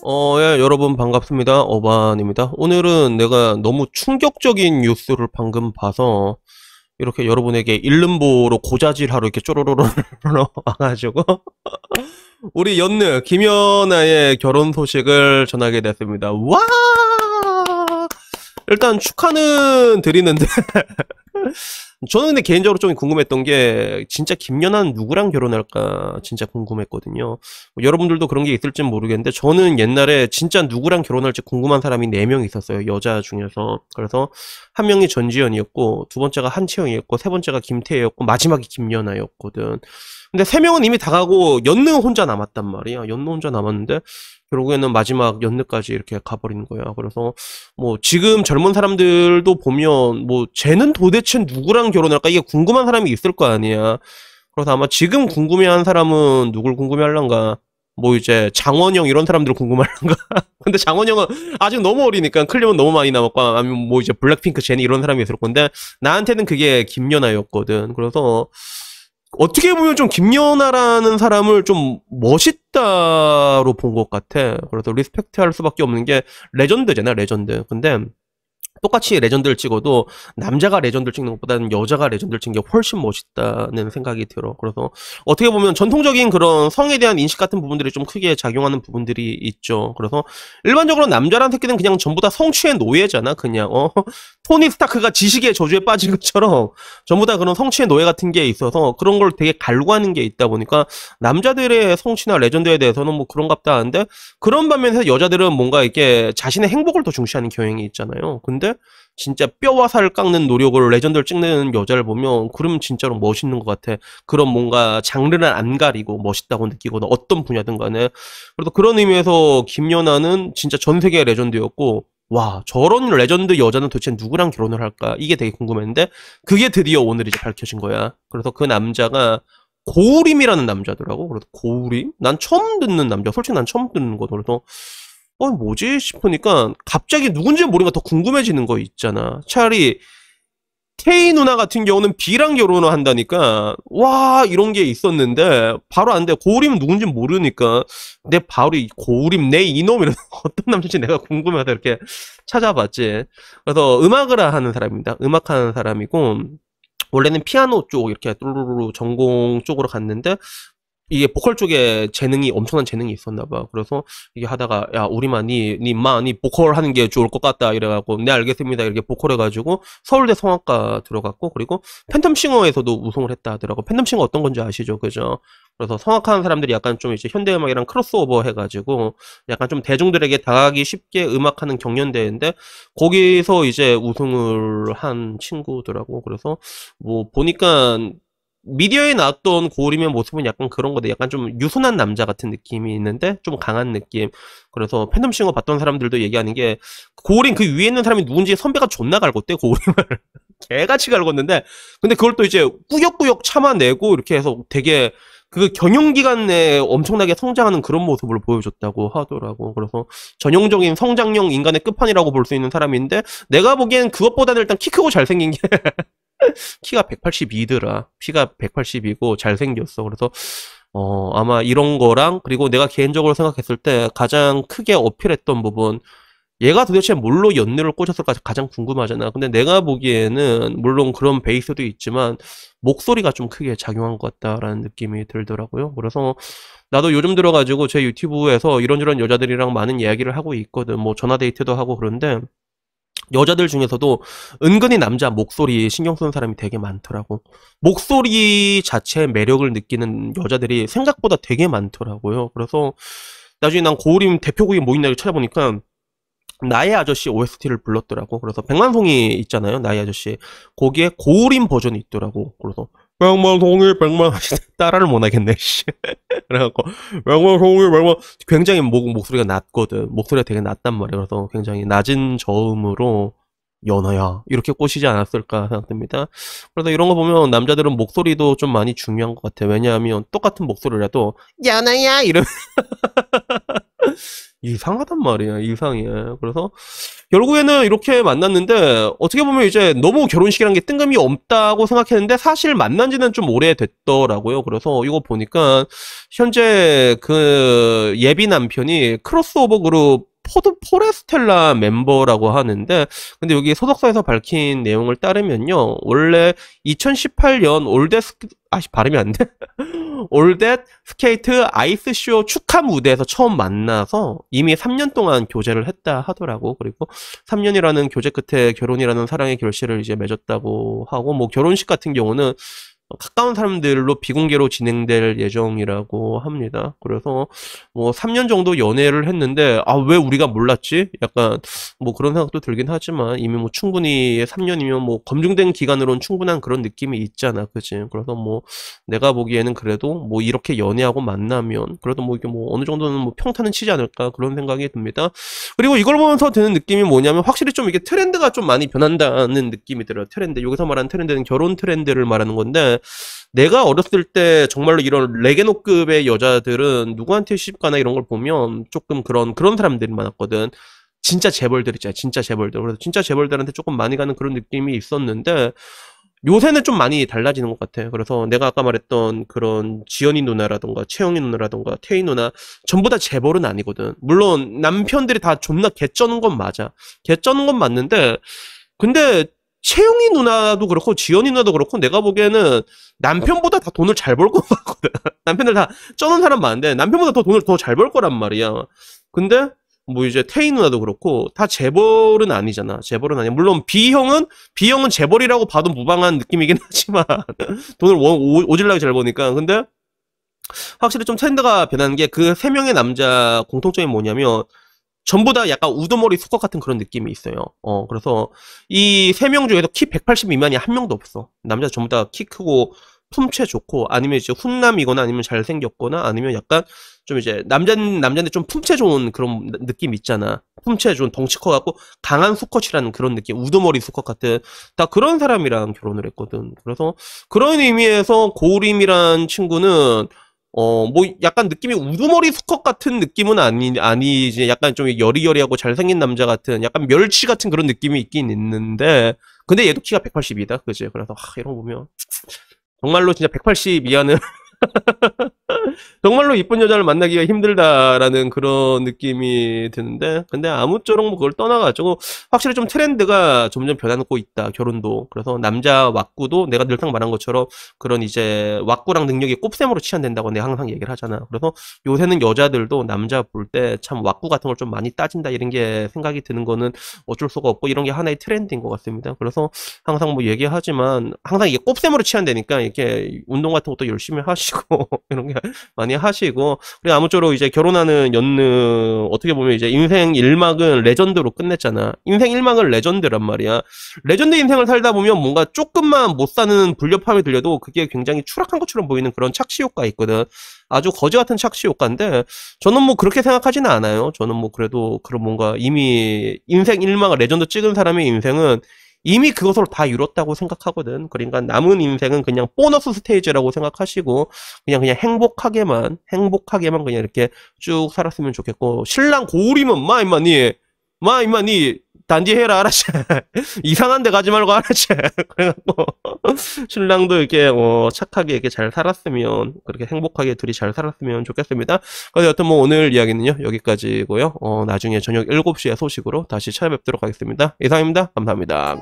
예, 여러분 반갑습니다. 어반입니다. 오늘은 내가 너무 충격적인 뉴스를 방금 봐서 이렇게 여러분에게 일름보로 고자질하러 이렇게 쪼로로로 와가지고 우리 연느 김연아의 결혼 소식을 전하게 됐습니다. 와! 일단 축하는 드리는데 저는 근데 개인적으로 좀 궁금했던 게 진짜 김연아는 누구랑 결혼할까 진짜 궁금했거든요. 뭐 여러분들도 그런 게 있을진 모르겠는데 저는 옛날에 진짜 누구랑 결혼할지 궁금한 사람이 4명 있었어요. 여자 중에서. 그래서 한 명이 전지현이었고 두 번째가 한채영이었고 세 번째가 김태희였고 마지막이 김연아였거든. 근데 3명은 이미 다 가고 연느 혼자 남았단 말이야. 연느 혼자 남았는데 결국에는 마지막 연느까지 이렇게 가버리는 거야. 그래서 뭐 지금 젊은 사람들도 보면 뭐 쟤는 도대체 누구랑 결혼할까 이게 궁금한 사람이 있을 거 아니야. 그래서 아마 지금 궁금해하는 사람은 누굴 궁금해할란가. 뭐 이제 장원영 이런 사람들 궁금할란가. 근데 장원영은 아직 너무 어리니까 클립은 너무 많이 남았고 아니면 뭐 이제 블랙핑크 제니 이런 사람이 있을 건데 나한테는 그게 김연아였거든. 그래서 어떻게 보면 좀 김연아라는 사람을 좀 멋있다로 본 것 같아. 그래서 리스펙트 할 수밖에 없는 게 레전드잖아, 레전드. 근데 똑같이 레전드를 찍어도 남자가 레전드를 찍는 것보다는 여자가 레전드를 찍는 게 훨씬 멋있다는 생각이 들어. 그래서 어떻게 보면 전통적인 그런 성에 대한 인식 같은 부분들이 좀 크게 작용하는 부분들이 있죠. 그래서 일반적으로 남자란 새끼는 그냥 전부 다 성취의 노예잖아. 그냥 토니 스타크가 지식의 저주에 빠진 것처럼 전부 다 그런 성취의 노예 같은 게 있어서 그런 걸 되게 갈구하는 게 있다 보니까 남자들의 성취나 레전드에 대해서는 뭐 그런갑다 하는데 그런 반면에서 여자들은 뭔가 이렇게 자신의 행복을 더 중시하는 경향이 있잖아요. 근데 진짜 뼈와 살을 깎는 노력을 레전드를 찍는 여자를 보면 그럼 진짜로 멋있는 것 같아. 그런 뭔가 장르를 안 가리고 멋있다고 느끼거나 어떤 분야든 간에. 그래서 그런 의미에서 김연아는 진짜 전 세계 레전드였고 와 저런 레전드 여자는 도대체 누구랑 결혼을 할까 이게 되게 궁금했는데 그게 드디어 오늘 이제 밝혀진 거야. 그래서 그 남자가 고우림이라는 남자더라고. 그래서 고우림? 난 처음 듣는 남자. 솔직히 난 처음 듣는 거든. 그래서 뭐지 싶으니까 갑자기 누군지 모르니까 더 궁금해지는 거 있잖아. 차라리 K 누나 같은 경우는 B랑 결혼을 한다니까 와 이런 게 있었는데 바로 안 돼. 고우림은 누군지 모르니까 내 바로 이 고우림 내 이놈 이런 어떤 남자인지 내가 궁금해서 이렇게 찾아봤지. 그래서 음악을 하는 사람입니다. 음악하는 사람이고 원래는 피아노 쪽 이렇게 뚜루루루 전공 쪽으로 갔는데 이게 보컬 쪽에 재능이 엄청난 재능이 있었나 봐. 그래서 이게 하다가 야 우리만 니 임마 니 보컬 하는 게 좋을 것 같다 이래갖고 네 알겠습니다 이렇게 보컬 해가지고 서울대 성악과 들어갔고 그리고 팬텀싱어에서도 우승을 했다 하더라고. 팬텀싱어 어떤 건지 아시죠, 그죠? 그래서 성악하는 사람들이 약간 좀 이제 현대음악이랑 크로스오버 해가지고 약간 좀 대중들에게 다가가기 쉽게 음악하는 경연대회인데 거기서 이제 우승을 한 친구더라고. 그래서 뭐 보니까 미디어에 나왔던 고우림의 모습은 약간 그런 거데 약간 좀 유순한 남자 같은 느낌이 있는데 좀 강한 느낌. 그래서 팬덤싱어 봤던 사람들도 얘기하는 게 고우림 그 위에 있는 사람이 누군지 선배가 존나 갈궜대 고우림을. 개같이 갈궜는데 근데 그걸 또 이제 꾸역꾸역 참아내고 이렇게 해서 되게 그 경영기간 내에 엄청나게 성장하는 그런 모습을 보여줬다고 하더라고. 그래서 전형적인 성장형 인간의 끝판이라고 볼 수 있는 사람인데 내가 보기엔 그것보다는 일단 키 크고 잘생긴 게 키가 182더라. 키가 180이고 잘생겼어. 그래서 아마 이런 거랑 그리고 내가 개인적으로 생각했을 때 가장 크게 어필했던 부분 얘가 도대체 뭘로 연느를 꽂았을까 가장 궁금하잖아. 근데 내가 보기에는 물론 그런 베이스도 있지만 목소리가 좀 크게 작용한 것 같다라는 느낌이 들더라고요. 그래서 나도 요즘 들어가지고 제 유튜브에서 이런저런 여자들이랑 많은 이야기를 하고 있거든. 뭐 전화데이트도 하고 그런데 여자들 중에서도 은근히 남자 목소리 신경 쓰는 사람이 되게 많더라고. 목소리 자체의 매력을 느끼는 여자들이 생각보다 되게 많더라고요. 그래서 나중에 난 고우림 대표곡이 뭐 있나 찾아보니까 나의 아저씨 OST를 불렀더라고. 그래서 백만송이 있잖아요. 나의 아저씨. 거기에 고우림 버전이 있더라고. 그래서 백만송이 따라를 못하겠네. 씨. 그래갖고 백만송이 굉장히 목소리가 낮거든. 목소리가 되게 낮단 말이야. 그래서 굉장히 낮은 저음으로 연어야 이렇게 꼬시지 않았을까 생각됩니다. 그래서 이런 거 보면 남자들은 목소리도 좀 많이 중요한 것 같아. 왜냐하면 똑같은 목소리라도 연어야 이런 이상하단 말이야, 이상해. 그래서 결국에는 이렇게 만났는데 어떻게 보면 이제 너무 결혼식이란 게 뜬금이 없다고 생각했는데 사실 만난 지는 좀 오래됐더라고요. 그래서 이거 보니까 현재 그 예비 남편이 크로스오버 그룹 포레스텔라 멤버라고 하는데, 근데 여기 소속사에서 밝힌 내용을 따르면요, 원래 2018년 발음이 안 돼? 올댓 스케이트 아이스쇼 축하 무대에서 처음 만나서 이미 3년 동안 교제를 했다 하더라고. 그리고 3년이라는 교제 끝에 결혼이라는 사랑의 결실을 이제 맺었다고 하고, 뭐 결혼식 같은 경우는 가까운 사람들로 비공개로 진행될 예정이라고 합니다. 그래서 뭐 3년 정도 연애를 했는데 아, 왜 우리가 몰랐지? 약간 뭐 그런 생각도 들긴 하지만 이미 뭐 충분히 3년이면 뭐 검증된 기간으로는 충분한 그런 느낌이 있잖아. 그치? 그래서 뭐 내가 보기에는 그래도 뭐 이렇게 연애하고 만나면 그래도 뭐 이게 뭐 어느 정도는 뭐 평타는 치지 않을까 그런 생각이 듭니다. 그리고 이걸 보면서 드는 느낌이 뭐냐면 확실히 좀 이게 트렌드가 좀 많이 변한다는 느낌이 들어요. 트렌드. 여기서 말하는 트렌드는 결혼 트렌드를 말하는 건데, 내가 어렸을 때 정말로 이런 레게노급의 여자들은 누구한테 시집가나 이런 걸 보면 조금 그런 사람들이 많았거든. 진짜 재벌들 있잖아. 진짜 재벌들. 그래서 진짜 재벌들한테 조금 많이 가는 그런 느낌이 있었는데 요새는 좀 많이 달라지는 것 같아. 그래서 내가 아까 말했던 그런 지연이 누나라던가 채영이 누나라던가 태희 누나 전부 다 재벌은 아니거든. 물론 남편들이 다 존나 개쩌는 건 맞아. 개쩌는 건 맞는데, 근데 채영이 누나도 그렇고 지연이 누나도 그렇고 내가 보기에는 남편보다 다 돈을 잘 벌 것 같거든. 남편들 다 쩌는 사람 많은데 남편보다 더 돈을 더 잘 벌 거란 말이야. 근데 뭐 이제 태희 누나도 그렇고 다 재벌은 아니잖아. 재벌은 아니야. 물론 B형은 재벌이라고 봐도 무방한 느낌이긴 하지만 돈을 오질나게 잘 버니까. 근데 확실히 좀 트렌드가 변하는 게 그 세 명의 남자 공통점이 뭐냐면 전부 다 약간 우두머리 수컷 같은 그런 느낌이 있어요. 그래서 이 세 명 중에서 키 180 미만이 한 명도 없어. 남자 전부 다 키 크고 품체 좋고 아니면 이제 훈남이거나 아니면 잘생겼거나 아니면 약간 좀 이제 남자인데 좀 품체 좋은 그런 느낌 있잖아. 품체 좋은 덩치 커갖고 강한 수컷이라는 그런 느낌, 우두머리 수컷 같은 다 그런 사람이랑 결혼을 했거든. 그래서 그런 의미에서 고우림이란 친구는 뭐 약간 느낌이 우두머리 수컷 같은 느낌은 아니지. 약간 좀 여리여리하고 잘생긴 남자 같은 약간 멸치 같은 그런 느낌이 있긴 있는데, 근데 얘도 키가 180이다. 그지? 그래서 이런 거 보면 정말로 진짜 180 이하는 정말로 이쁜 여자를 만나기가 힘들다라는 그런 느낌이 드는데, 근데 아무쪼록 뭐 그걸 떠나가지고 확실히 좀 트렌드가 점점 변하고 있다. 결혼도. 그래서 남자 왁구도 내가 늘상 말한 것처럼 그런 이제 왁구랑 능력이 꼽셈으로 치환된다고 내가 항상 얘기를 하잖아. 그래서 요새는 여자들도 남자 볼 때 참 왁구 같은 걸 좀 많이 따진다 이런 게 생각이 드는 거는 어쩔 수가 없고, 이런 게 하나의 트렌드인 것 같습니다. 그래서 항상 뭐 얘기하지만 항상 이게 꼽셈으로 치환되니까 이렇게 운동 같은 것도 열심히 하시고 이런 게 많이 하시고, 그리고 아무쪼록 이제 결혼하는 연느 어떻게 보면 이제 인생 1막은 레전드로 끝냈잖아. 인생 1막은 레전드란 말이야. 레전드 인생을 살다 보면 뭔가 조금만 못 사는 불협함이 들려도 그게 굉장히 추락한 것처럼 보이는 그런 착시 효과가 있거든. 아주 거지 같은 착시 효과인데 저는 뭐 그렇게 생각하지는 않아요. 저는 뭐 그래도 그런 뭔가 이미 인생 1막을 레전드 찍은 사람의 인생은 이미 그것으로 다 이뤘다고 생각하거든. 그러니까 남은 인생은 그냥 보너스 스테이지라고 생각하시고 그냥 행복하게만 그냥 이렇게 쭉 살았으면 좋겠고, 신랑 고우림은 임마 니 단지해라, 알았지? 이상한 데 가지 말고, 알았지? 그래갖고 신랑도 이렇게 착하게 이렇게 잘 살았으면, 그렇게 행복하게 둘이 잘 살았으면 좋겠습니다. 그래서 여튼 뭐 오늘 이야기는요 여기까지고요. 나중에 저녁 7시에 소식으로 다시 찾아뵙도록 하겠습니다. 이상입니다. 감사합니다.